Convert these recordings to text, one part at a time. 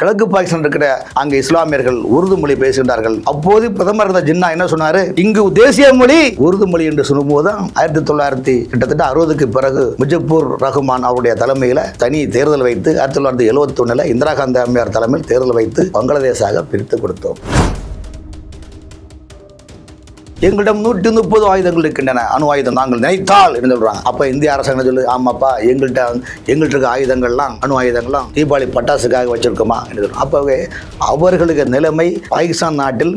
கிழக்கு பாகிஸ்தான் இருக்கிற அங்க இஸ்லாமியர்கள் உருது மொழி பேசுகின்றார்கள். அப்போது பிரதமர் இருந்த ஜின்னா என்ன சொன்னாரு, இங்கு தேசிய மொழி உருது மொழி என்று சொல்லும்போது 1960 பிறகு முஜிபுர் ரஹ்மான் அவருடைய தலைமையில தனி தேர்தல் வைத்து 1971 இந்திரா காந்தி அம்மையார் தலைமையில் தேர்தல் வைத்து பங்களாதேஷாக பிரித்து கொடுத்தோம். எங்களிடம் 130 ஆயுதங்கள் இருக்கின்றன, அணு ஆயுதம் நாங்கள் நினைத்தால் என்று சொல்றாங்க. அப்ப இந்திய அரசாங்கம் சொல்லு, ஆமாப்பா எங்கள்கிட்ட இருக்க ஆயுதங்கள்லாம் அணு ஆயுதங்கள்லாம் தீபாவளி பட்டாசுக்காக வச்சிருக்கோமா என்று. அப்பவே அவர்களுக்கு நிலைமை, பாகிஸ்தான் நாட்டில்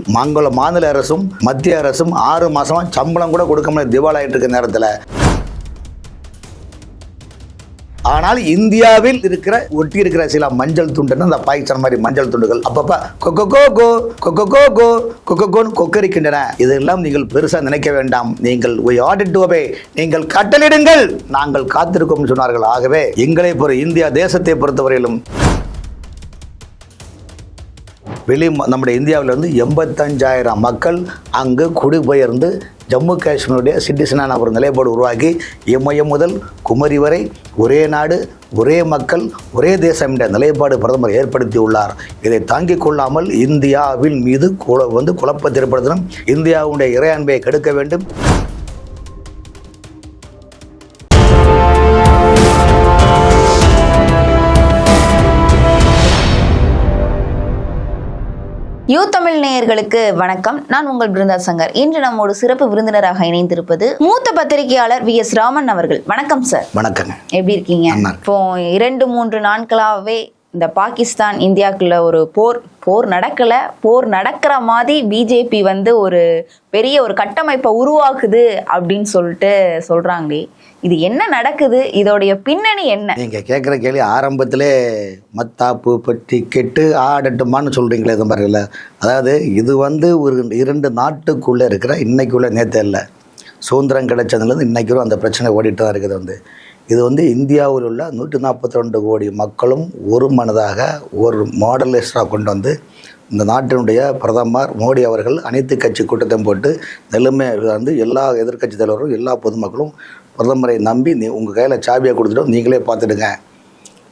மாநில அரசும் மத்திய அரசும் 6 மாசமா சம்பளம் கூட கொடுக்க முடியாது திவால் ஆயிட்டு இருக்க நேரத்தில். ஆனால் இந்தியாவில் ஒட்டி இருக்கிற சில மஞ்சள் துண்டுன்னு அந்த பாகிஸ்தான் மாதிரி மஞ்சள் துண்டுகள் அப்பப்ப கொக்கரிக்கின்றன. இதெல்லாம் நீங்கள் பெருசா நினைக்க வேண்டாம். நீங்கள் நீங்கள் கட்டளிடுங்கள், நாங்கள் காத்திருக்கோம் சொன்னார்கள். ஆகவே எங்களை இந்தியா தேசத்தை பொறுத்தவரையிலும் நம்முடைய இந்தியாவிலிருந்து 85,000 மக்கள் அங்கு குடிபெயர்ந்து ஜம்மு காஷ்மீருடைய சிட்டிசனான ஒரு நிலைப்பாடு உருவாக்கி இமயம் முதல் குமரி வரை ஒரே நாடு ஒரே மக்கள் ஒரே தேசம் என்ற நிலைப்பாடு பிரதமர் ஏற்படுத்தியுள்ளார். இதை தாங்கிக் கொள்ளாமல் இந்தியாவின் மீது குழப்பத்தை ஏற்படுத்தணும், இந்தியாவுடைய இறையாண்மையை கெடுக்க வேண்டும். யூ தமிழ் நேயர்களுக்கு வணக்கம். நான் உங்கள் பிருந்தா சங்கர். இன்று நம்மோடு சிறப்பு விருந்தினராக இணைந்திருப்பது மூத்த பத்திரிகையாளர் VS ராமன் அவர்கள். வணக்கம் சார். வணக்கம். எப்படி இருக்கீங்க? இப்போ 2-3 நாட்களாகவே இந்த பாகிஸ்தான் இந்தியாக்குள்ள ஒரு போர் நடக்கிற மாதிரி பிஜேபி ஒரு பெரிய ஒரு கட்டமைப்பை உருவாக்குது அப்படின்னு சொல்றாங்களே, இது என்ன நடக்குது? இதோடைய பின்னணி என்ன? நீங்க கேட்குற கேள்வி ஆரம்பத்திலே மத்தாப்பு பற்றி கெட்டு ஆடட்டுமான்னு சொல்றீங்களே, இது மாதிரில. அதாவது இது ஒரு 2 நாட்டுக்குள்ளே இருக்கிற இன்னைக்குள்ள நேற்று இல்லை, சுதந்திரம் கிடைச்சதுலேருந்து இன்னைக்கும் அந்த பிரச்சனை ஓடிட்டு தான் இருக்குது. இது இந்தியாவில் உள்ள 142 கோடி மக்களும் ஒரு மனதாக ஒரு மாடலிஸ்டாக கொண்டு இந்த நாட்டினுடைய பிரதமர் மோடி அவர்கள் அனைத்து கட்சி கூட்டத்தையும் போட்டு நிலைமை எல்லா எதிர்கட்சி தலைவரும் எல்லா பொதுமக்களும் பிரதமரை நம்பி உங்கள் கையில் சாவியை கொடுத்துட்டோம், நீங்களே பார்த்துடுங்க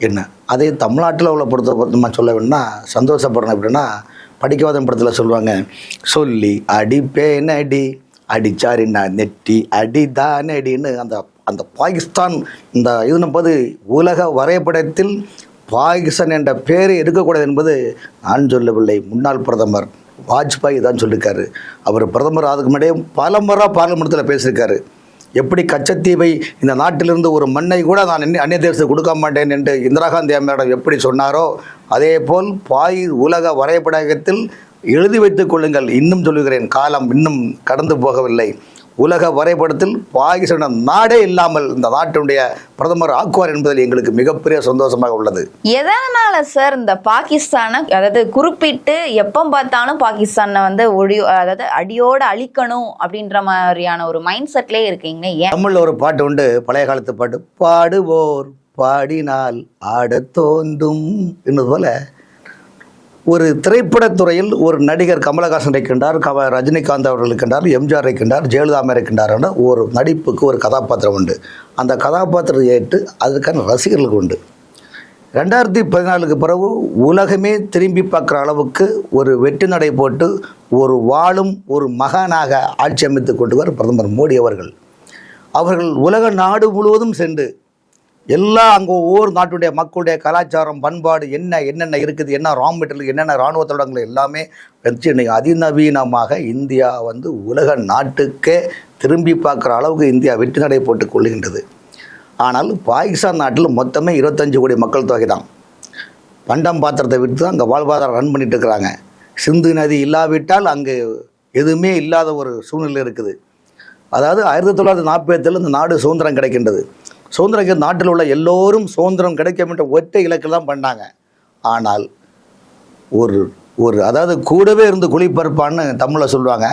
என்ன. அதே தமிழ்நாட்டில் உள்ள பொறுத்த சொல்ல வேணும்னா சந்தோஷப்படணும். எப்படின்னா படிக்காத படத்தில் சொல்லுவாங்க, சொல்லி அடிப்பேன் அடி அடிச்சாரின்னா நெட்டி அடிதான் அடின்னு. அந்த பாகிஸ்தான் இந்த போது உலக வரைபடத்தில் பாகிஸ்தான் என்ற பேரை எடுக்கக்கூடாது என்பது நான் சொல்லவில்லை, முன்னாள் பிரதமர் வாஜ்பாய் தான் சொல்லியிருக்காரு. அவர் பிரதமர் அதுக்கு முன்னாடியே பல முறை பார்லிமெண்ட்டில் பேசியிருக்காரு. எப்படி கச்சத்தீவை இந்த நாட்டிலிருந்து ஒரு மண்ணை கூட நான் அந்நிய தேசத்துக்கு கொடுக்க மாட்டேன் என்று இந்திரா காந்தி அம்மையாரிடம் எப்படி சொன்னாரோ, அதே போல் உலக வரைபடத்தில் எழுதி வைத்துக் கொள்ளுங்கள். இன்னும் சொல்லுகிறேன், காலம் இன்னும் கடந்து போகவில்லை. உலக வரைபடத்தில் பாகிஸ்தான் நாடே இல்லாமல் இந்த நாட்டினுடைய பிரதமர் ஆக்குவார் என்பதில் எங்களுக்கு மிகப்பெரிய சந்தோஷமாக உள்ளது. எதனால சார் இந்த பாகிஸ்தானை குறிப்பிட்டு எப்போ பார்த்தாலும் பாகிஸ்தானை அடியோட அழிக்கணும் அப்படின்ற மாதிரியான ஒரு மைண்ட் செட்லேயே இருக்கீங்க? ஏன்? தமிழ்ல ஒரு பாட்டு உண்டு, பழைய காலத்து பாட்டு, பாடுவோர் பாடினால் ஆட தோன்றும் என்பது போல ஒரு திரைப்படத்துறையில் ஒரு நடிகர் கமலஹாசன் இருக்கின்றார், ரஜினிகாந்த் அவர்கள் இருக்கின்றார், எம்ஜிஆர் இருக்கின்றார், ஜெயலலிதா இருக்கின்றார். ஒரு நடிப்புக்கு ஒரு கதாபாத்திரம் உண்டு. அந்த கதாபாத்திரத்தை ஏற்று அதற்கான ரசிகர்களுக்கு உண்டு. 2014 பிறகு உலகமே திரும்பி பார்க்குற அளவுக்கு ஒரு வெற்றி நடை போட்டு ஒரு வாழும் ஒரு மகானாக ஆட்சி அமைத்து கொண்டவர் பிரதமர் மோடி அவர்கள். உலக நாடு முழுவதும் சென்று அங்கே ஒவ்வொரு நாட்டுடைய மக்களுடைய கலாச்சாரம் பண்பாடு என்னென்ன இருக்குது, என்ன ரா மெட்டீரியல், என்னென்ன இராணுவ தளங்கள் எல்லாமே வச்சு இன்றைக்கி அதிநவீனமாக இந்தியா உலக நாட்டுக்கே திரும்பி பார்க்குற அளவுக்கு இந்தியா வெற்றி நடை போட்டு கொள்ளுகின்றது. ஆனால் பாகிஸ்தான் நாட்டில் மொத்தமே 25 கோடி மக்கள் தொகை தான். பண்டம் பாத்திரத்தை விட்டு தான் அங்கே வாழ்வாதாரம் ரன் பண்ணிட்டு இருக்கிறாங்க. சிந்து நதி இல்லாவிட்டால் அங்கே எதுவுமே இல்லாத ஒரு சூழ்நிலை இருக்குது. அதாவது 1947 இந்த நாடு சுதந்திரம் கிடைக்கின்றது. சுதந்திரம் நாட்டில் உள்ள எல்லோரும் சுதந்திரம் கிடைக்கும் என்ற ஒற்றை இலக்கில் தான் பண்ணாங்க. ஆனால் அதாவது கூடவே இருந்து குளிப்பறுப்பான்னு தமிழில் சொல்லுவாங்க.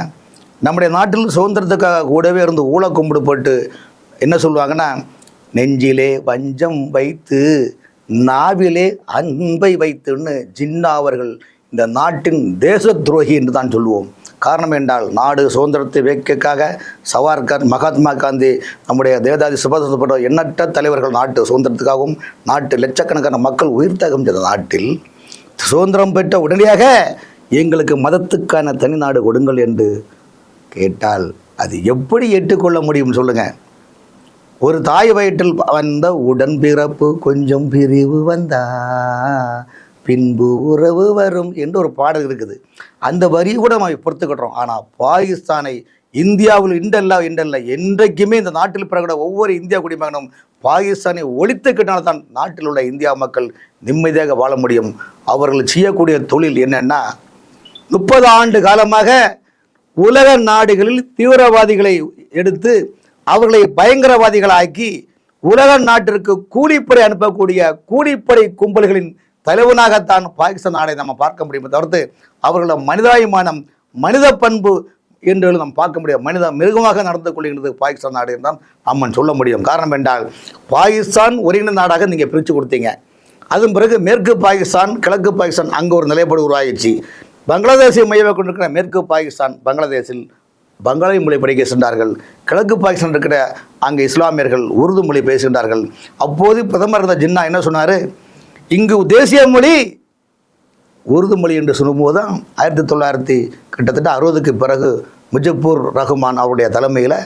நம்முடைய நாட்டில் சுதந்திரத்துக்காக கூடவே இருந்து ஊழ கும்பிடு போட்டு என்ன சொல்லுவாங்கன்னா, நெஞ்சிலே வஞ்சம் வைத்து நாவிலே அன்பை வைத்துன்னு ஜின்னா அவர்கள் இந்த நாட்டின் தேச துரோகி என்று தான் சொல்லுவோம். காரணம் என்றால் நாடு சுதந்திரத்தை வைக்கக்காக சவார்கர், மகாத்மா காந்தி, நம்முடைய தேவதாதி சுபாஷ் போன்ற எண்ணற்ற தலைவர்கள் நாட்டு சுதந்திரத்துக்காகவும் நாட்டு லட்சக்கணக்கான மக்கள் உயிர் தியாகம் செய்த நாட்டில் சுதந்திரம் பெற்ற உடனடியாக எங்களுக்கு மதத்துக்கான தனிநாடு கொடுங்கள் என்று கேட்டால் அது எப்படி ஏற்றுக்கொள்ள முடியும் சொல்லுங்க? ஒரு தாய் வயிற்றில் வந்த உடன்பிறப்பு கொஞ்சம் பிரிவு வந்தா பின்பு உறவு வரும் என்று ஒரு பாடல் இருக்குது. அந்த வரி கூட நம்ம பொறுத்துக்கிட்டோம். ஆனால் பாகிஸ்தானை இந்தியாவில் இன்றல்ல என்றைக்குமே இந்த நாட்டில் பிறகுட ஒவ்வொரு இந்தியா குடிமகனும் பாகிஸ்தானை ஒழித்துக்கிட்டால் தான் நாட்டில் உள்ள இந்தியா மக்கள் நிம்மதியாக வாழ முடியும். அவர்கள் செய்யக்கூடிய தொழில் என்னன்னா, 30 ஆண்டு காலமாக உலக நாடுகளில் தீவிரவாதிகளை எடுத்து அவர்களை பயங்கரவாதிகளாக்கி உலக நாட்டிற்கு கூலிப்படை அனுப்பக்கூடிய கூலிப்படை கும்பல்களின் தலைவனாகத்தான் பாகிஸ்தான் நாடை நம்ம பார்க்க முடியும். தவிர்த்து அவர்களோட மனிதாபிமானம், மனித பண்பு என்று நாம் பார்க்க முடியும். மனித மிருகமாக நடந்து கொள்கிறது பாகிஸ்தான் நாடு என்றால் நம்ம சொல்ல முடியும். காரணம் என்றால் பாகிஸ்தான் ஒருங்கிணைந்த நாடாக நீங்கள் பிரித்து கொடுத்தீங்க. அதன் பிறகு மேற்கு பாகிஸ்தான், கிழக்கு பாகிஸ்தான், அங்கே ஒரு நிலைப்பாடு உருவாகிடுச்சு. பங்களாதேஷை மையமாக கொண்டிருக்கிற மேற்கு பாகிஸ்தான் பங்களாதேஷில் பங்காளி மொழி படிக்க சென்றார்கள். கிழக்கு பாகிஸ்தான் இருக்கிற அங்கே இஸ்லாமியர்கள் உருது மொழி பேசுகின்றார்கள். அப்போது பிரதமர் இருந்த ஜின்னா என்ன சொன்னார்? இங்கு தேசிய மொழி உருது மொழி என்று சொல்லும்போது தான் 1960க்கு பிறகு முஜிபுர் ரஹ்மான் அவருடைய தலைமையில்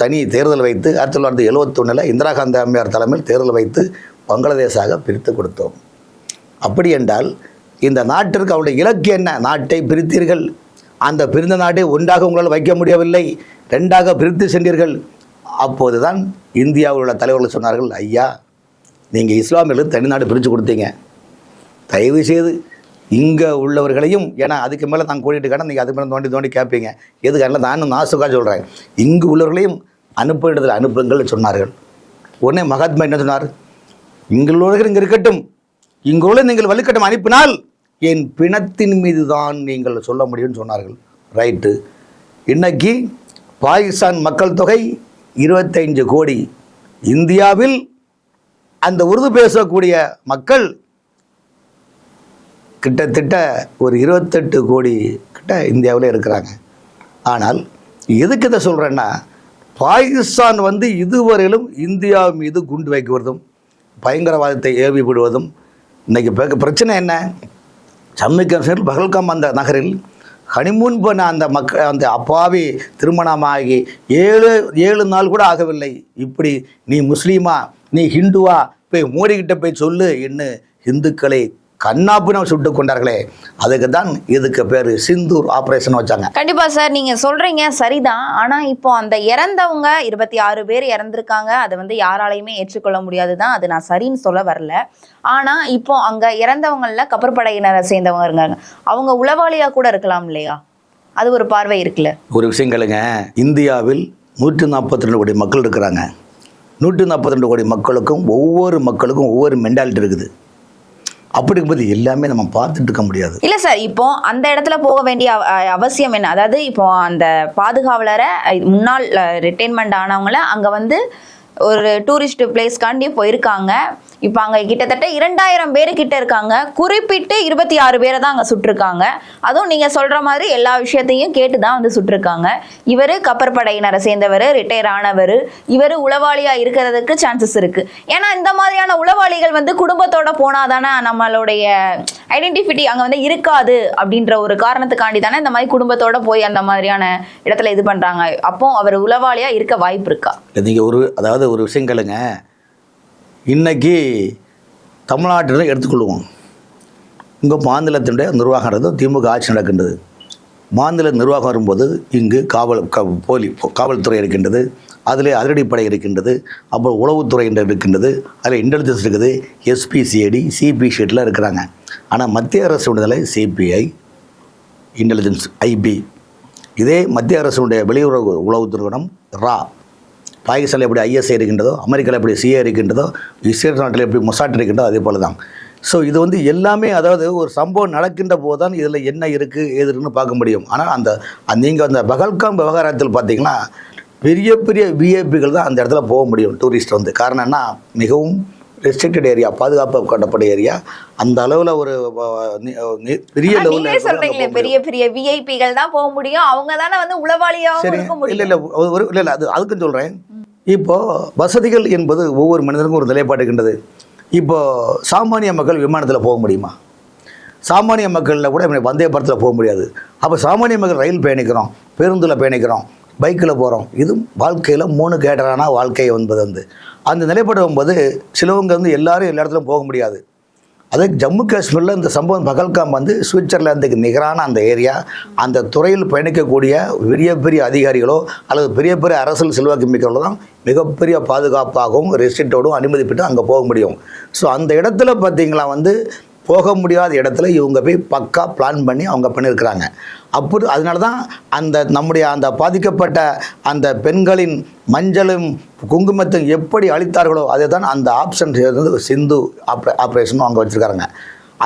தனி தேர்தல் வைத்து 1971 இந்திரா காந்தி அம்மையார் தலைமையில் தேர்தல் வைத்து பங்களாதேஷாக பிரித்து கொடுத்தோம். அப்படி என்றால் இந்த நாட்டிற்கு அவருடைய இலக்கு என்ன? நாட்டை பிரித்தீர்கள். அந்த பிரிந்த நாட்டை ஒன்றாக உங்களால் வைக்க முடியவில்லை, 2ஆக பிரித்து சென்றீர்கள். அப்போது தான் இந்தியாவில் உள்ள தலைவர்கள் சொன்னார்கள், ஐயா நீங்கள் இஸ்லாமியர்களுக்கு தனிநாடு பிரித்து கொடுத்தீங்க, தயவு செய்து இங்கே உள்ளவர்களையும், ஏன்னா அதுக்கு மேலே நான் கூட்டிகிட்டு கடை நீங்கள் அதுக்கு மேலே தோண்டி கேட்பீங்க, எதுக்காக நானும் நாசுக்காக சொல்கிறேன், இங்கு உள்ளவர்களையும் அனுப்பிடத்தில் அனுப்புங்கள் சொன்னார்கள். உடனே மகாத்மா என்ன சொன்னார்? இங்குள்ளவர்கள் இங்கே இருக்கட்டும், இங்குள்ள நீங்கள் வலுக்கட்டம் அனுப்பினால் என் பிணத்தின் மீது தான் நீங்கள் சொல்ல முடியும்னு சொன்னார்கள். ரைட்டு. இன்னைக்கு பாகிஸ்தான் மக்கள் தொகை 25 கோடி. இந்தியாவில் அந்த உருது பேசக்கூடிய மக்கள் கிட்டத்தட்ட ஒரு 28 கோடி கிட்ட இந்தியாவில் இருக்கிறாங்க. ஆனால் எதுக்கு இதை சொல்கிறேன்னா, பாகிஸ்தான் இதுவரையிலும் இந்தியா மீது குண்டு வைக்குவதும் பயங்கரவாதத்தை ஏவி விடுவதும். இன்றைக்கி பிரச்சனை என்ன? ஜம்மு காஷ்மீர் பஹல்காம் அந்த நகரில் ஹனிமூன் பண்ண அந்த அப்பாவி திருமணமாகி 7 நாள் கூட ஆகவில்லை. இப்படி நீ முஸ்லீமா, நீ ஹிந்துவா, போய் மோடிக்கிட்ட போய் சொல்லு என்ன இந்துக்களை கண்ணாப்புனா சுட்டு கொண்டார்களே, அதுக்கு தான் இதுக்கு பேர் சிந்தூர் ஆபரேஷன் வச்சாங்க. கண்டிப்பா சார், நீங்க சொல்றீங்க சரிதான். ஆனா இப்போ அந்த இறந்தவங்க 26 பேர் இறந்திருக்காங்க. அதை யாராலையுமே ஏற்றுக்கொள்ள முடியாதுதான். அது நான் சரின்னு சொல்ல வரல. ஆனா இப்போ அங்க இறந்தவங்கள கப்பற்படையினரை சேர்ந்தவங்க இருக்காங்க. அவங்க உளவாளியா கூட இருக்கலாம் இல்லையா? அது ஒரு பார்வை இருக்குல்ல. ஒரு விஷயம் கேளுங்க, இந்தியாவில் 142 கோடி மக்கள் இருக்கிறாங்க. 142 கோடி மக்களுக்கும் ஒவ்வொரு மென்டாலிட்டி இருக்குது. அப்படி இருக்கும்போது எல்லாமே நம்ம பார்த்துட்டு இருக்க முடியாது. இல்லை சார், இப்போ அந்த இடத்துல போக வேண்டிய அவசியம் என்ன? அதாவது இப்போ அந்த பாதுகாவலரை முன்னாள் ரிட்டைர்மெண்ட் ஆனவங்கள அங்கே ஒரு டூரிஸ்ட் பிளேஸ்காண்டி போயிருக்காங்க. இப்போ அங்கே கிட்டத்தட்ட 2000 பேர் கிட்ட இருக்காங்க. குறிப்பிட்டு 26 பேரை தான் அங்கே சுட்டிருக்காங்க. அதுவும் நீங்கள் சொல்கிற மாதிரி எல்லா விஷயத்தையும் கேட்டு தான் சுட்டிருக்காங்க. இவர் கப்பற்படையினரை சேர்ந்தவர், ரிட்டையர் ஆனவர். இவர் உளவாளியாக இருக்கிறதுக்கு சான்சஸ் இருக்குது. ஏன்னா இந்த மாதிரியான உளவாளிகள் குடும்பத்தோட போனால் தானே நம்மளுடைய ஐடென்டிஃபிட்டி அங்கே இருக்காது அப்படின்ற ஒரு காரணத்துக்காண்டி தானே இந்த மாதிரி குடும்பத்தோட போய் அந்த மாதிரியான இடத்துல இது பண்ணுறாங்க. அப்போ அவர் உளவாளியாக இருக்க வாய்ப்பு இருக்கா? நீங்கள் ஒரு விஷயம் கேளுங்க. இன்றைக்கி தமிழ்நாட்டில் எடுத்துக்கொள்வோம். இங்கே மாநிலத்தினுடைய நிர்வாகம் திமுக ஆட்சி நடக்கின்றது. மாநில நிர்வாகம் வரும்போது இங்கு காவல்துறை இருக்கின்றது, அதில் அதிரடிப்படை இருக்கின்றது, அப்புறம் உளவுத்துறை இருக்கின்றது, அதில் இன்டெலிஜென்ஸ் இருக்குது, எஸ்பிசிஐடி, சிபிசிஐடிலாம் இருக்கிறாங்க. ஆனால் மத்திய அரசு விடுதலை சிபிஐ, இன்டெலிஜென்ஸ் ஐபி. இதே மத்திய அரசுடைய வெளியுறவு உளவுத்துறை நிறுவனம் ரா. பாகிஸ்தானில் எப்படி ஐஎஸ்ஐ இருக்கின்றதோ, அமெரிக்காவில் எப்படி சிஏ இருக்கின்றதோ, இஸ்ரேல் நாட்டில் எப்படி மொசாட் இருக்கின்றதோ அதே போல் தான். ஸோ இது எல்லாமே ஒரு சம்பவம் நடக்கின்ற போது தான் இதில் என்ன இருக்குது ஏது இருக்குன்னு பார்க்க முடியும். ஆனால் நீங்கள் அந்த பஹல்காம் விவகாரத்தில் பார்த்தீங்கன்னா பெரிய விஐபிகள் தான் அந்த இடத்துல போக முடியும். டூரிஸ்ட் காரணம் என்ன? மிகவும் ரெஸ்ட்ரிக்டட் ஏரியா, பாதுகாப்பு கட்டப்பட்ட ஏரியா. அந்த அளவில் ஒரு பெரிய லெவலில் சொல்றீங்களே, பெரிய விஐபிகள் தான் போக முடியும். அவங்க தானே உளவாளியாகவும் இருக்க முடியும். இல்லை அதுக்கு சொல்கிறேன். இப்போது வசதிகள் என்பது ஒவ்வொரு மனிதனுக்கும் ஒரு நிலைப்பாடு இருக்கின்றது. இப்போது சாமானிய மக்கள் விமானத்தில் போக முடியுமா? சாமானிய மக்களில் கூட வந்தே பாரத்தில் போக முடியாது. அப்போ சாமானிய மக்கள் ரயில் பயணிக்கிறோம், பேருந்தில் பயணிக்கிறோம், பைக்கில் போகிறோம். இது வாழ்க்கையில் 3 கேட்டரான வாழ்க்கை என்பது அந்த நிலைப்படும் போது சிலவங்க எல்லாரும் எல்லா இடத்துலையும் போக முடியாது. அதே ஜம்மு காஷ்மீரில் இந்த சம்பவம் பகல்காம் சுவிட்சர்லாந்துக்கு நிகரான அந்த ஏரியா. அந்த துறையில் பயணிக்கக்கூடிய பெரிய பெரிய அதிகாரிகளோ அல்லது பெரிய பெரிய அரசியல் செல்வாக்கு மிக்கவர்களோ தான் மிகப்பெரிய பாதுகாப்பாகவும் ரெஸ்ட்ரிக்டோடும் அனுமதி பெற்று அங்கே போக முடியும். ஸோ அந்த இடத்துல பார்த்திங்களா போக முடியாத இடத்துல இவங்க போய் பக்கா பிளான் பண்ணி அவங்க பண்ணியிருக்கிறாங்க. அப்படி அதனால தான் நம்முடைய அந்த பாதிக்கப்பட்ட அந்த பெண்களின் மஞ்சளும் குங்குமத்தையும் எப்படி அளித்தார்களோ அதை தான் அந்த ஆப்ஷன் சிந்து ஆப்ரேஷன் அவங்க வச்சுருக்காங்க.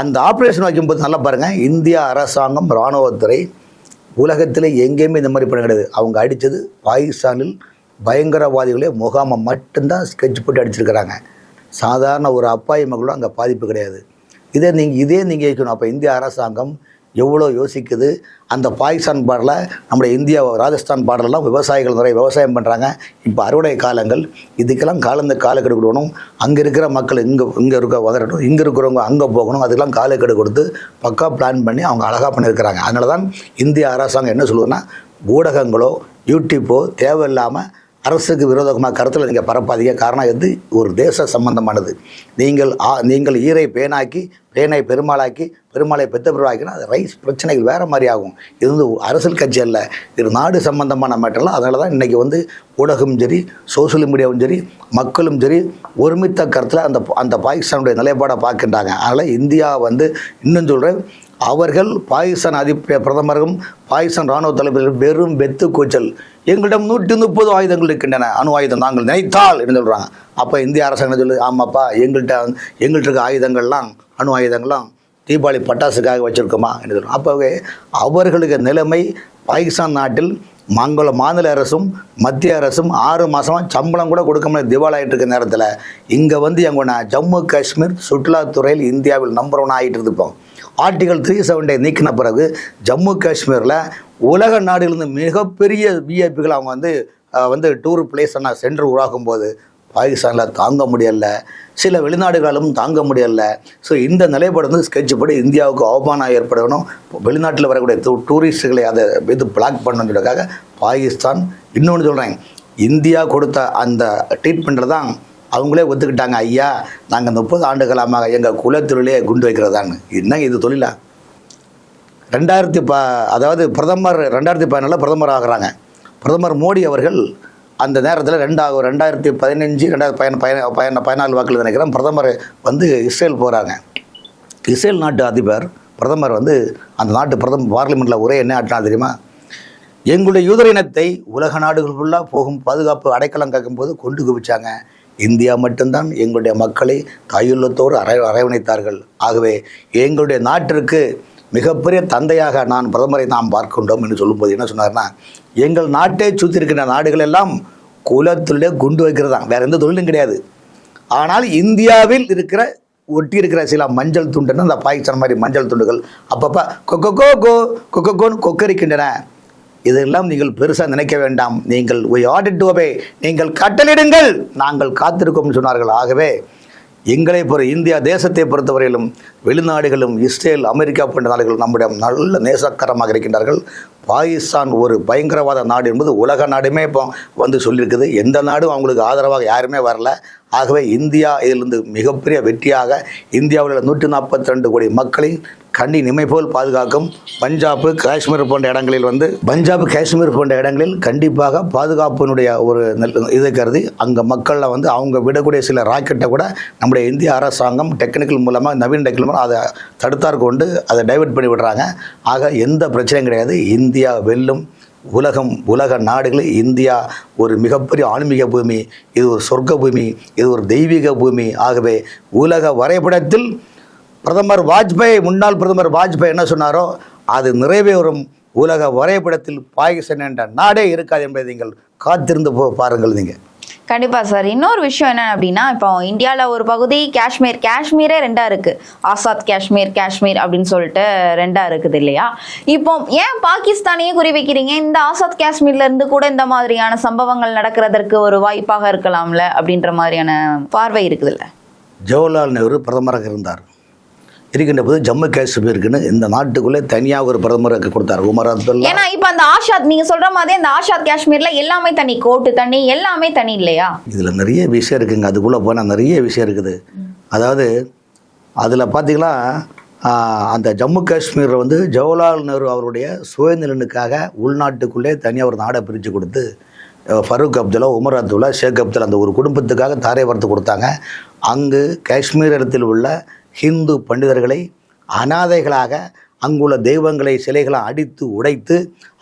அந்த ஆப்ரேஷன் வைக்கும்போது நல்லா பாருங்கள், இந்தியா அரசாங்கம் இராணுவத்துறை உலகத்தில் எங்கேயுமே இந்த மாதிரி பண்ண கிடையாது. அவங்க அடித்தது பாகிஸ்தானில் பயங்கரவாதிகளே முகாமை மட்டும்தான் ஸ்கெட்ச் போட்டு அடிச்சிருக்கிறாங்க. சாதாரண ஒரு அப்பாவி மக்களும் அங்கே பாதிப்பு கிடையாது. இதே நீங்கள் இருக்கணும். அப்போ இந்திய அரசாங்கம் எவ்வளோ யோசிக்குது. அந்த பாகிஸ்தான் பார்டரில் நம்முடைய இந்தியா ராஜஸ்தான் பார்டர்லாம் விவசாயிகள் நிறைய விவசாயம் பண்ணுறாங்க. இப்போ அறுவடை காலங்கள், இதுக்கெல்லாம் காலக்கெடு கொடுக்கணும். அங்கே இருக்கிற மக்கள் இங்கே வரட்டும், இங்கே இருக்கிறவங்க அங்கே போகணும். அதுக்கெல்லாம் காலக்கெடு கொடுத்து பக்கா பிளான் பண்ணி அவங்க அழகாக பண்ணியிருக்கிறாங்க. அதனால தான் இந்திய அரசாங்கம் என்ன சொல்லுதுன்னா, ஊடகங்களோ யூடியூப்போ தேவையில்லாமல் அரசுக்கு விரோதமாக கருத்தில் நீங்கள் பரப்பாதீங்க. காரணம் எது ஒரு தேச சம்பந்தமானது. நீங்கள் ஈரை பேனை பெருமாளாக்கி பெருமாளை பெற்ற பிறவாக்கினா அது ரைஸ் பிரச்சனைகள் வேறு மாதிரி ஆகும். இது அரசியல் கட்சி அல்ல, இது நாடு சம்பந்தமான மேட்டர்லாம். அதனால தான் இன்றைக்கி ஊடகமும் சரி, சோசியல் மீடியாவும் சரி, மக்களும் சரி ஒருமித்த கருத்தில் அந்த பாகிஸ்தானுடைய நிலைப்பாடை பார்க்கின்றாங்க. அதனால் இந்தியா இன்னும் சொல்கிறேன், அவர்கள் பாகிஸ்தான் பிரதமரும் பாகிஸ்தான் இராணுவ தலைவர்கள் வெறும் வெத்து கூச்சல், எங்களிடம் 130 ஆயுதங்கள் இருக்கின்றன, அணு ஆயுதம் நாங்கள் நினைத்தால் என்று சொல்கிறாங்க. அப்போ இந்திய அரசாங்கம் சொல்லு, ஆமாப்பா எங்கள்கிட்ட இருக்க ஆயுதங்கள்லாம் அணு ஆயுதங்கள்லாம் தீபாவளி பட்டாசுக்காக வச்சுருக்கோமா என்று சொல்கிறோம். அப்போவே அவர்களுக்கு நிலைமை பாகிஸ்தான் நாட்டில் மாநில அரசும் மத்திய அரசும் 6 மாதமாக சம்பளம் கூட கொடுக்க முடியாது திவால் ஆகிட்டு இருக்க நேரத்தில் இங்கே எங்கன்னா ஜம்மு காஷ்மீர் சுற்றுலாத்துறையில் இந்தியாவில் நம்பர் 1 ஆகிட்டு இருப்போம். ஆர்டிகல் 370 நீக்கின பிறகு ஜம்மு காஷ்மீரில் உலக நாடுகளிலிருந்து மிகப்பெரிய விஐபிகள் அவங்க டூர் பிளேஸ் சென்டர் உருவாக்கும் போது பாகிஸ்தானில் தாங்க முடியலை, சில வெளிநாடுகளும் தாங்க முடியலை. ஸோ இந்த நிலைப்பாடு ஸ்கெட்ச் படி இந்தியாவுக்கு அவமானம் ஏற்படணும், வெளிநாட்டில் வரக்கூடிய டூரிஸ்டுகளை அதை பிளாக் பண்ணணுன்றதுக்காக பாகிஸ்தான் இன்னொன்று சொல்கிறேன், இந்தியா கொடுத்த அந்த ட்ரீட்மெண்ட்டில் தான் அவங்களே ஒத்துக்கிட்டாங்க. ஐயா நாங்கள் 30 ஆண்டுகளாக எங்கள் குலத்தொழிலே குண்டு வைக்கிறதான்னு. என்னங்க இது தொழிலா? அதாவது பிரதமர் 2014 பிரதமர் ஆகிறாங்க. பிரதமர் மோடி அவர்கள் அந்த நேரத்தில் 2015 2014 வாக்கில் நினைக்கிறேன் பிரதமர் இஸ்ரேல் போகிறாங்க. இஸ்ரேல் நாட்டு அதிபர் பிரதமர் அந்த நாட்டு பார்லிமெண்ட்டில் உரை என்ன ஆட்டினா தெரியுமா? எங்களுடைய யூதர் இனத்தை உலக நாடுகள் ஃபுல்லாக போகும் பாதுகாப்பு அடைக்கலம் கேட்கும்போது கொண்டு குவிச்சாங்க. இந்தியா மட்டும்தான் எங்களுடைய மக்களை தாயுள்ளத்தோடு அரவணைத்தார்கள். ஆகவே எங்களுடைய நாட்டிற்கு மிகப்பெரிய தந்தையாக பிரதமரை நாம் பார்க்கின்றோம் என்று சொல்லும்போது என்ன சொன்னார்னா, எங்கள் நாட்டை சுற்றி இருக்கின்ற நாடுகள் எல்லாம் குலத்திலே குண்டு வைக்கிறது தான், வேறு எந்த தொழிலும் கிடையாது. ஆனால் இந்தியாவில் ஒட்டி இருக்கிற சில மஞ்சள் துண்டுன்னு அந்த பாகிஸ்தான் மாதிரி மஞ்சள் துண்டுகள் அப்பப்போ கொக்கோன்னு கொக்கரிக்கின்றன. இதெல்லாம் நீங்கள் பெருசாக நினைக்க வேண்டாம், நீங்கள் நீங்கள் கட்டளிடுங்கள், நாங்கள் காத்திருக்கோம் சொன்னார்கள். ஆகவே எங்களை இந்தியா தேசத்தை பொறுத்தவரையிலும் வெளிநாடுகளும் இஸ்ரேல் அமெரிக்கா போன்ற நாடுகளும் நம்முடைய நல்ல நேசக்கரமாக இருக்கின்றார்கள். பாகிஸ்தான் ஒரு பயங்கரவாத நாடு என்பது உலக நாடுமே இப்போ சொல்லியிருக்குது. எந்த நாடும் அவங்களுக்கு ஆதரவாக யாருமே வரல. ஆகவே இந்தியா இதிலிருந்து மிகப்பெரிய வெற்றியாக இந்தியாவில் 142 கோடி மக்களை கண்ணி நிமை போல் பாதுகாக்கும். பஞ்சாப் காஷ்மீர் போன்ற இடங்களில் கண்டிப்பாக பாதுகாப்பினுடைய ஒரு இதை கருதி அங்கே மக்களில் அவங்க விடக்கூடிய சில ராக்கெட்டை கூட நம்முடைய இந்திய அரசாங்கம் டெக்னிக்கல் மூலமாக நவீன டெக்னிக்கல் மூலம் அதை தடுத்தார் கொண்டு அதை டைவர்ட் பண்ணி விடுறாங்க. ஆக எந்த பிரச்சனையும் கிடையாது. இந்தியா வெல்லும். உலக நாடுகளில் இந்தியா ஒரு மிகப்பெரிய ஆன்மீக பூமி, இது ஒரு சொர்க்க பூமி, இது ஒரு தெய்வீக பூமி. ஆகவே உலக வரைபடத்தில் முன்னாள் பிரதமர் வாஜ்பாய் என்ன சொன்னாரோ அது நிறைவேறும். உலக வரைபடத்தில் பாகிஸ்தான் என்ற நாடே இருக்காது என்பதை நீங்கள் காத்திருந்து பாருங்கள். நீங்கள் கண்டிப்பா சார். இன்னொரு விஷயம் என்ன அப்படின்னா, இப்போ இந்தியாவில் ஒரு பகுதி காஷ்மீரே 2 இருக்கு. ஆசாத் காஷ்மீர் அப்படின்னு சொல்லிட்டு 2 இருக்குது இல்லையா? இப்போ ஏன் பாகிஸ்தானையே குறி வைக்கிறீங்க? இந்த ஆசாத் காஷ்மீர்ல இருந்து கூட இந்த மாதிரியான சம்பவங்கள் நடக்கிறதற்கு ஒரு வாய்ப்பாக இருக்கலாம்ல அப்படின்ற மாதிரியான பார்வை இருக்குதுல்ல. ஜவஹர்லால் நேரு பிரதமராக இருந்தார். இருக்கின்ற போது ஜம்மு காஷ்மீருக்குன்னு இந்த நாட்டுக்குள்ளே தனியாக ஒரு பிரதமருக்கு கொடுத்தார் உமர் அப்துல்லா. ஏன்னா இப்ப அந்த ஆஷாத் நீங்க சொல்ற மாதிரி அந்த ஆஷாத் காஷ்மீர்ல எல்லாமே தனி, கோட்டு தண்ணி எல்லாமே தனி இல்லையா? இதுல நிறைய விஷயம் இருக்குங்க, அதுக்குள்ள போனா நிறைய விஷயம் இருக்குது. அதாவது அதுல பாத்தீங்கன்னா அந்த ஜம்மு காஷ்மீரில் வந்து ஜவஹர்லால் நேரு அவருடைய சுயநலனுக்காக உள்நாட்டுக்குள்ளே தனியாக ஒரு நாடை பிரித்து கொடுத்து ஃபரூக் அப்துல்லா, உமர் அப்துல்லா, ஷேக் அப்துல்லா அந்த ஒரு குடும்பத்துக்காக தாரை வார்த்து கொடுத்தாங்க. அங்கு காஷ்மீர் இடத்தில் உள்ள ஹிந்து பண்டிதர்களை அனாதைகளாக, அங்குள்ள தெய்வங்களை சிலைகளை அடித்து உடைத்து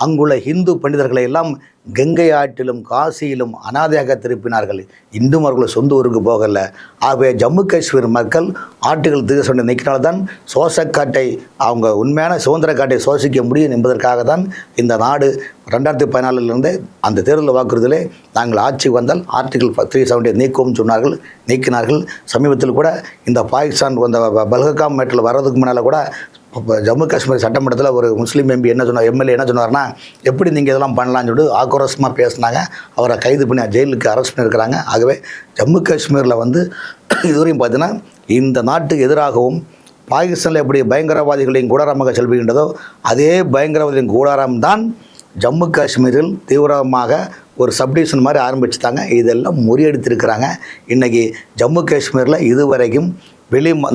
அங்குள்ள ஹிந்து பண்டிதர்களை எல்லாம் கங்கை ஆற்றிலும் காசியிலும் அனாதையாக திருப்பினார்கள். இன்றும் அவர்கள் சொந்த ஊருக்கு போகலை. ஆகவே ஜம்மு காஷ்மீர் மக்கள் ஆட்டுகள் தீர சொன்ன நிற்கினால்தான் சோசக்காட்டை, அவங்க உண்மையான சுதந்திர காட்டை சோசிக்க முடியும் என்பதற்காக தான் இந்த நாடு 2014 அந்த தேர்தல் வாக்குறுதியிலே நாங்கள் ஆட்சி வந்தால் ஆர்டிகல் 370 நீக்கவும் சொன்னார்கள், நீக்கினார்கள். சமீபத்தில் கூட இந்த பாகிஸ்தான் அந்த பல்ககாம் மேட்டில் வர்றதுக்கு முன்னால் கூட ஜம்மு காஷ்மீர் சட்டமன்றத்தில் ஒரு முஸ்லீம் எம்பி என்ன சொன்னார், எம்எல்ஏ என்ன சொன்னார்னா, எப்படி நீங்கள் இதெல்லாம் பண்ணலான்னு சொல்லிட்டு ஆக்ரோஷமாக பேசினாங்க. அவரை கைது பண்ணி ஜெயிலுக்கு அரெஸ்ட் பண்ணியிருக்கிறாங்க. ஆகவே ஜம்மு காஷ்மீரில் வந்து இதுவரையும் பார்த்தீங்கன்னா இந்த நாட்டுக்கு எதிராகவும் பாகிஸ்தானில் எப்படி பயங்கரவாதிகளையும் கூடாரமாக செல்கின்றதோ அதே பயங்கரவாதிகளின் கூடாரம் தான் ஜம்மு காஷ்மீரில் தீவிரமாக ஒரு சப்டிவிஷன் மாதிரி ஆரம்பிச்சுட்டாங்க. இதெல்லாம் முறியடித்திருக்கிறாங்க. இன்றைக்கி ஜம்மு காஷ்மீரில் இதுவரைக்கும்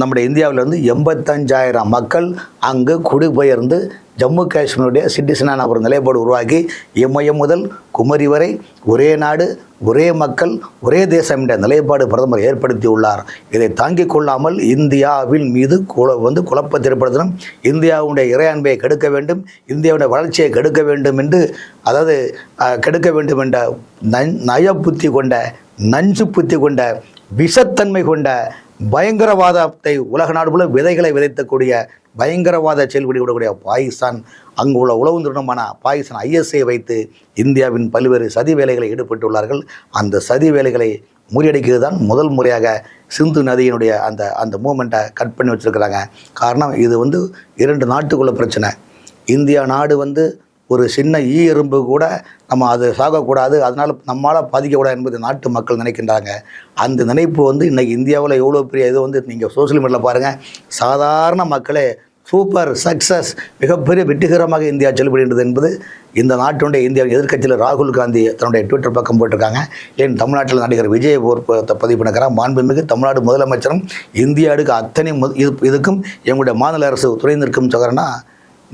நம்முடைய இந்தியாவிலிருந்து 85,000 மக்கள் அங்கு குடிபெயர்ந்து ஜம்மு காஷ்மீருடைய சிட்டிசனான ஒரு நிலைப்பாடு உருவாக்கி இமயம் முதல் குமரி வரை ஒரே நாடு, ஒரே மக்கள், ஒரே தேசம் என்ற நிலைப்பாடு பிரதமர் ஏற்படுத்தியுள்ளார். இதை தாங்கிக் கொள்ளாமல் இந்தியாவின் மீது குழப்பத்தை ஏற்படுத்தணும், இந்தியாவுடைய இறையாண்மையை கெடுக்க வேண்டும், இந்தியாவுடைய வளர்ச்சியை கெடுக்க வேண்டும் என்று, அதாவது கெடுக்க வேண்டும் என்ற நய புத்தி கொண்ட, நஞ்சு புத்தி கொண்ட, விஷத்தன்மை கொண்ட பயங்கரவாதத்தை உலக நாடு போல விதைகளை விதைத்தக்கூடிய பயங்கரவாத செயல்படக்கூடிய பாகிஸ்தான், அங்கு உள்ள உளவு நிறுவனமான பாகிஸ்தான் ISI வைத்து இந்தியாவின் பல்வேறு சதி வேலைகளை ஈடுபட்டுள்ளார்கள். அந்த சதி வேலைகளை முறியடிக்கிறது தான் முதல் முறையாக சிந்து நதியினுடைய அந்த மூமெண்ட்டை கட் பண்ணி வச்சுருக்கிறாங்க. காரணம் இது வந்து 2 நாட்டுக்குள்ள பிரச்சனை. இந்தியா நாடு வந்து ஒரு சின்ன எறும்பு கூட நம்ம அது சாகக்கூடாது, அதனால் நம்மளால் பாதிக்கக்கூடாது என்பது நாட்டு மக்கள் நினைக்கின்றாங்க. அந்த நினைப்பு வந்து இன்றைக்கி இந்தியாவில் எவ்வளோ பெரிய இது வந்து நீங்கள் சோசியல் மீடியாவில் பாருங்கள், சாதாரண மக்களே சூப்பர் சக்ஸஸ், மிகப்பெரிய வெற்றிகரமாக இந்தியா செல்லுபடுகின்றது என்பது இந்த நாட்டுடைய இந்தியாவின் எதிர்க்கட்சியில் ராகுல் காந்தி தன்னுடைய ட்விட்டர் பக்கம் போட்டிருக்காங்க. ஏன் தமிழ்நாட்டில் நடிகர் விஜய் பதிவு பண்ணுறாங்க, மாண்புமிகு தமிழ்நாடு முதலமைச்சரும் இந்தியாவுக்கு அத்தனை இதுக்கும் எங்களுடைய மாநில அரசு துணை நிற்கும் சொல்கிறேன்னா,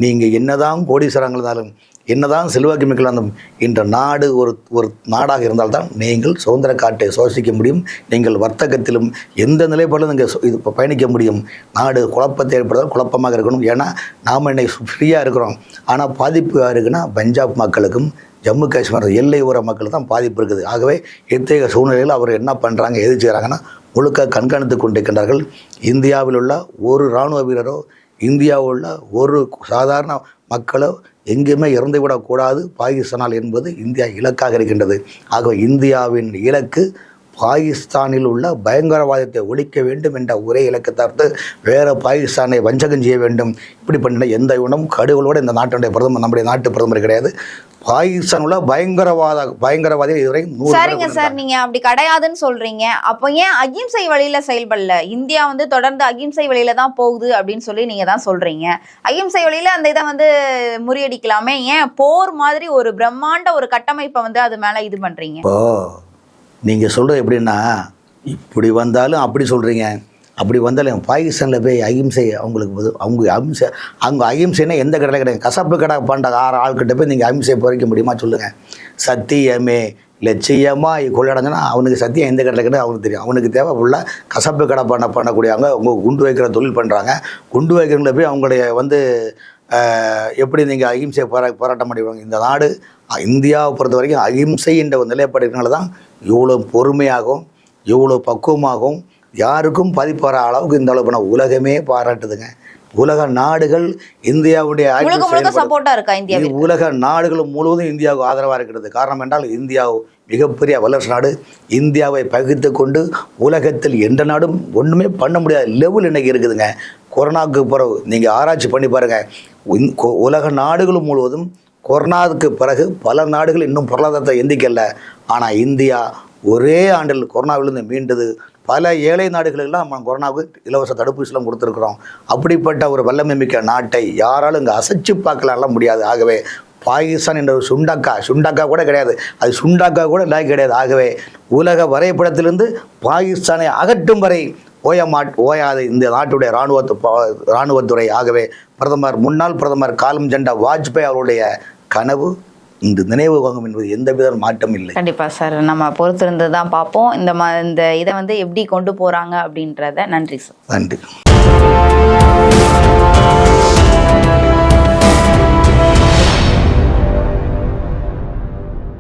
நீங்கள் என்னதான் கோடீஸ்வரங்கள் இருந்தாலும், என்னதான் செல்வாக்கு மிக்கலாம், இந்த நாடு ஒரு நாடாக இருந்தால்தான் நீங்கள் சுதந்திர காட்டை சுவாசிக்க முடியும். நீங்கள் வர்த்தகத்திலும் எந்த நிலைப்பாடிலும் நீங்கள் இது பயணிக்க முடியும். நாடு குழப்பத்தை ஏற்படுத்தால் குழப்பமாக இருக்கணும். ஏன்னா நாம் இன்னைக்கு ஃப்ரீயாக இருக்கிறோம், ஆனால் பாதிப்பு இருக்குன்னா பஞ்சாப் மக்களுக்கும் ஜம்மு காஷ்மீர் எல்லை ஓர மக்களுக்கு தான் பாதிப்பு இருக்குது. ஆகவே இத்தகைய சூழ்நிலையில் அவர் என்ன பண்ணுறாங்க, எது செய்கிறாங்கன்னா முழுக்க கண்காணித்து கொண்டிருக்கின்றார்கள். இந்தியாவில் உள்ள ஒரு இராணுவ வீரரோ, இந்தியாவில் உள்ள ஒரு சாதாரண மக்களோ எங்கேயுமே இறந்து விடக்கூடாது பாகிஸ்தானால் என்பது இந்தியா இலக்காக இருக்கின்றது. ஆகவே இந்தியாவின் இலக்கு பாகிஸ்தானில் உள்ள பயங்கரவாதத்தை ஒழிக்க வேண்டும் என்ற ஒரே இலக்கை தவிர்த்து வேறு பாகிஸ்தானை வஞ்சகம் செய்ய வேண்டும் இப்படி பண்ண எந்த இவனும் கடுகளோடு இந்த நாட்டுடைய பிரதமர், நம்முடைய நாட்டு பிரதமர் கிடையாது. பாகிஸ்தான் உள்ள பயங்கரவாதி இதுவரை 100. சரிங்க சார், நீங்க அப்படி கிடையாதுன்னு சொல்றீங்க. அப்போ ஏன் அகிம்சை வழியில செயல்படல? இந்தியா வந்து தொடர்ந்து அகிம்சை வழியில தான் போகுது அப்படின்னு சொல்லி நீங்க தான் சொல்றீங்க. அகிம்சை வழியில அந்த இதை வந்து முறியடிக்கலாமே, ஏன் போர் மாதிரி ஒரு பிரம்மாண்ட ஒரு கட்டமைப்பை வந்து அது மேல இது பண்றீங்க? இப்போ நீங்க சொல்றது எப்படின்னா, இப்படி வந்தாலும் அப்படி சொல்றீங்க, அப்படி வந்தாலும் பாகிஸ்தானில் போய் அகிம்சை அவங்க அகிம்சைன்னா எந்த கடையில் கிடையாது. கசப்பு கடை பண்ணுற 6 ஆள்கிட்ட போய் நீங்கள் அகிம்சை பொறிக்க முடியுமா சொல்லுங்கள்? சத்தியமே லட்சியமாக கொள்ளடைஞ்சனா அவனுக்கு சத்தியம் எந்த கடையில் கிடையாது அவனுக்கு தெரியும். அவனுக்கு தேவை ஃபுல்லாக கசப்பு கடை பண்ணக்கூடியவங்க அவங்க குண்டு வைக்கிற தொழில் பண்ணுறாங்க. குண்டு வைக்கிறவங்கள போய் அவங்களுடைய வந்து எப்படி நீங்கள் அகிம்சையை போராட்ட முடியுவாங்க? இந்த நாடு இந்தியாவை பொறுத்த வரைக்கும் அகிம்சை என்ற ஒரு நிலைப்பாடுனால தான் இவ்வளோ பொறுமையாகவும் இவ்வளோ பக்குவமாகவும் யாருக்கும் பாதிப்பு வர அளவுக்கு இந்த அளவு பண்ண உலகமே பாராட்டுதுங்க. உலக நாடுகள் இந்தியாவுடைய உலக நாடுகள் முழுவதும் இந்தியாவுக்கு ஆதரவாக இருக்கிறது. காரணம் என்றால் இந்தியா மிகப்பெரிய வல்லரசு நாடு. இந்தியாவை பகிர்ந்து கொண்டு உலகத்தில் எந்த நாடும் ஒன்றுமே பண்ண முடியாத லெவல் இன்னைக்கு இருக்குதுங்க. கொரோனாவுக்கு பிறகு நீங்கள் ஆராய்ச்சி பண்ணி பாருங்கள், உலக நாடுகள் முழுவதும் கொரோனாவுக்கு பிறகு பல நாடுகள் இன்னும் பொருளாதாரத்தை எந்திக்கல. ஆனால் இந்தியா ஒரே ஆண்டில் கொரோனாவிலிருந்து மீண்டது பல ஏழை நாடுகளுக்கெல்லாம் நம்ம கொரோனாவுக்கு இலவச தடுப்பூசிலாம் கொடுத்துருக்குறோம். அப்படிப்பட்ட ஒரு வல்லமை மிக்க நாட்டை யாராலும் இங்கே அசைச்சு பார்க்கலாம் முடியாது. ஆகவே பாகிஸ்தான் என்ற ஒரு சுண்டாக்கா கூட கிடையாது, அது சுண்டாக்கா கூட லாய்க்கு கிடையாது. ஆகவே உலக வரைபடத்திலிருந்து பாகிஸ்தானை அகற்றும் வரை ஓயாது இந்த நாட்டுடைய இராணுவத்துறை. ஆகவே முன்னாள் பிரதமர் காலம் ஜெண்டா வாஜ்பாய் அவருடைய கனவு இந்த நினைவு வாங்கும் என்பது எந்தவித மாற்றம் இல்லை. கண்டிப்பா சார், நம்ம பொறுத்திருந்து தான் பார்ப்போம் இந்த இதை வந்து எப்படி கொண்டு போறாங்க அப்படின்றத. நன்றி சார். நன்றி.